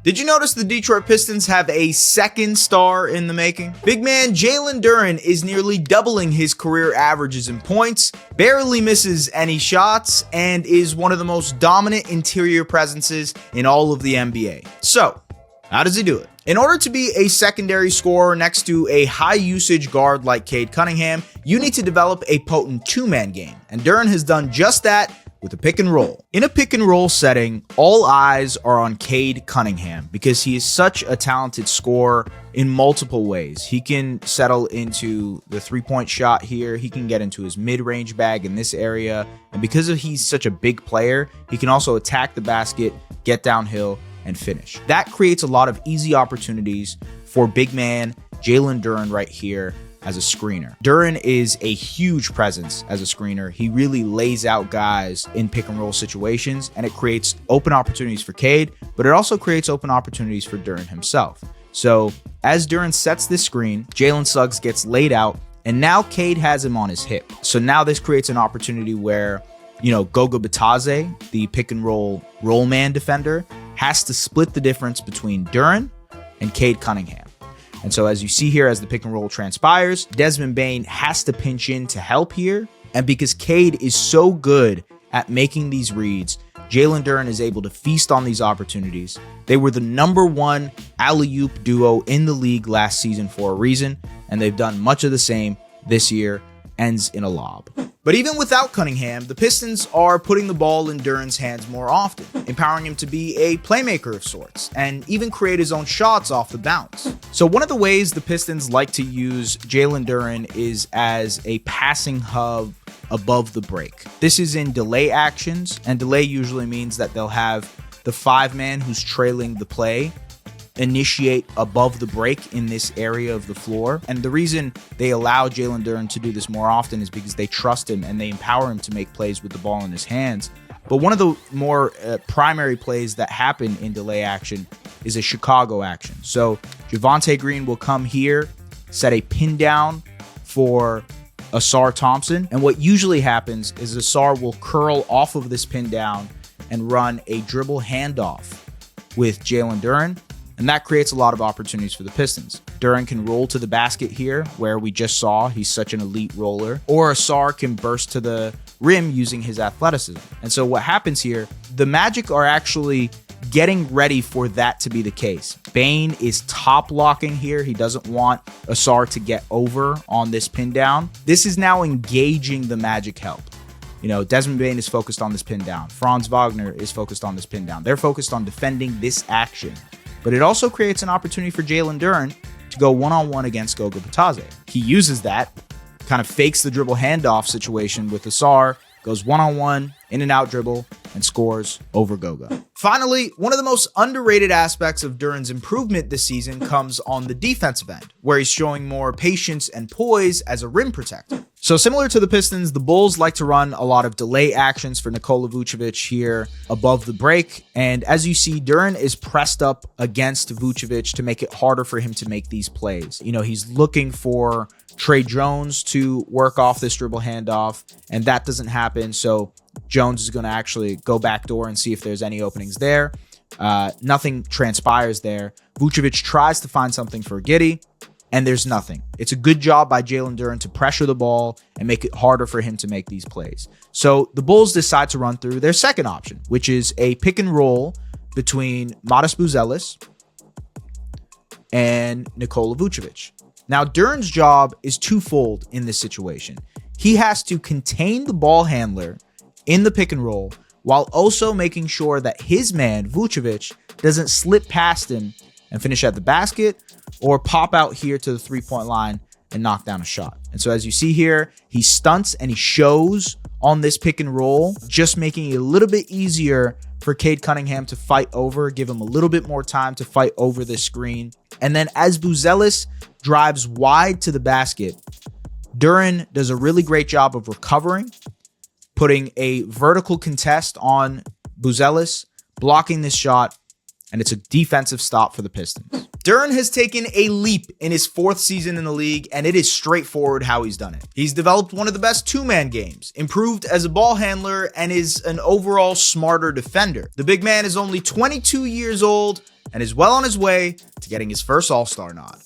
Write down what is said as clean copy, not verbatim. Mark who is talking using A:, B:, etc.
A: Did you notice the Detroit Pistons have a second star in the making? Big man Jalen Duren is nearly doubling his career averages in points, barely misses any shots, and is one of the most dominant interior presences in all of the NBA. So, how does he do it? In order to be a secondary scorer next to a high-usage guard like Cade Cunningham, you need to develop a potent two-man game, and Duren has done just that with a pick and roll. In a pick and roll setting, all eyes are on Cade Cunningham because he is such a talented scorer in multiple ways. He can settle into the three-point shot here, he can get into his mid-range bag in this area, and because he's such a big player, he can also attack the basket, get downhill, and finish. That creates a lot of easy opportunities for big man Jalen Duren right here as a screener. Duren is a huge presence as a screener. He really lays out guys in pick and roll situations, and it creates open opportunities for Cade, but it also creates open opportunities for Duren himself. So as Duren sets this screen, Jalen Suggs gets laid out, and now Cade has him on his hip. So now this creates an opportunity where, Goga Bitadze, the pick and roll man defender, has to split the difference between Duren and Cade Cunningham. And so as you see here, as the pick and roll transpires, Desmond Bane has to pinch in to help here. And because Cade is so good at making these reads, Jalen Duren is able to feast on these opportunities. They were the #1 alley-oop duo in the league last season for a reason, and they've done much of the same this year, ends in a lob. But even without Cunningham, the Pistons are putting the ball in Duren's hands more often, empowering him to be a playmaker of sorts, and even create his own shots off the bounce. So one of the ways the Pistons like to use Jalen Duren is as a passing hub above the break. This is in delay actions, and delay usually means that they'll have the 5-man who's trailing the play initiate above the break in this area of the floor. And the reason they allow Jalen Duren to do this more often is because they trust him and they empower him to make plays with the ball in his hands. But one of the more primary plays that happen in delay action is a Chicago action. So Javonte Green will come here, set a pin down for Ausar Thompson. And what usually happens is Ausar will curl off of this pin down and run a dribble handoff with Jalen Duren. And that creates a lot of opportunities for the Pistons. Duren can roll to the basket here, where we just saw he's such an elite roller, or Ausar can burst to the rim using his athleticism. And so what happens here, the Magic are actually getting ready for that to be the case. Bane is top locking here. He doesn't want Ausar to get over on this pin down. This is now engaging the Magic help. Desmond Bane is focused on this pin down. Franz Wagner is focused on this pin down. They're focused on defending this action. But it also creates an opportunity for Jalen Duren to go one-on-one against Goga Bitadze. He uses that, kind of fakes the dribble handoff situation with Ausar, goes one-on-one, in and out dribble, and scores over Goga. Finally, one of the most underrated aspects of Duren's improvement this season comes on the defensive end, where he's showing more patience and poise as a rim protector. So similar to the Pistons, the Bulls like to run a lot of delay actions for Nikola Vucevic here above the break. And as you see, Duren is pressed up against Vucevic to make it harder for him to make these plays. He's looking for Trey Jones to work off this dribble handoff, and that doesn't happen. So Jones is going to actually go backdoor and see if there's any openings there. Nothing transpires there. Vucevic tries to find something for Giddey, and there's nothing. It's a good job by Jalen Duren to pressure the ball and make it harder for him to make these plays. So the Bulls decide to run through their second option, which is a pick and roll between Matas Buzelis and Nikola Vucevic. Now, Duren's job is twofold in this situation. He has to contain the ball handler in the pick and roll while also making sure that his man, Vucevic, doesn't slip past him and finish at the basket or pop out here to the three-point line and knock down a shot. And so as you see here, he stunts and he shows on this pick and roll, just making it a little bit easier for Cade Cunningham to fight over, give him a little bit more time to fight over this screen. And then as Buzelis drives wide to the basket, Duren does a really great job of recovering, putting a vertical contest on Buzelis, blocking this shot, and it's a defensive stop for the Pistons. Duren has taken a leap in his 4th season in the league, and it is straightforward how he's done it. He's developed one of the best two-man games, improved as a ball handler, and is an overall smarter defender. The big man is only 22 years old, and is well on his way to getting his first All-Star nod.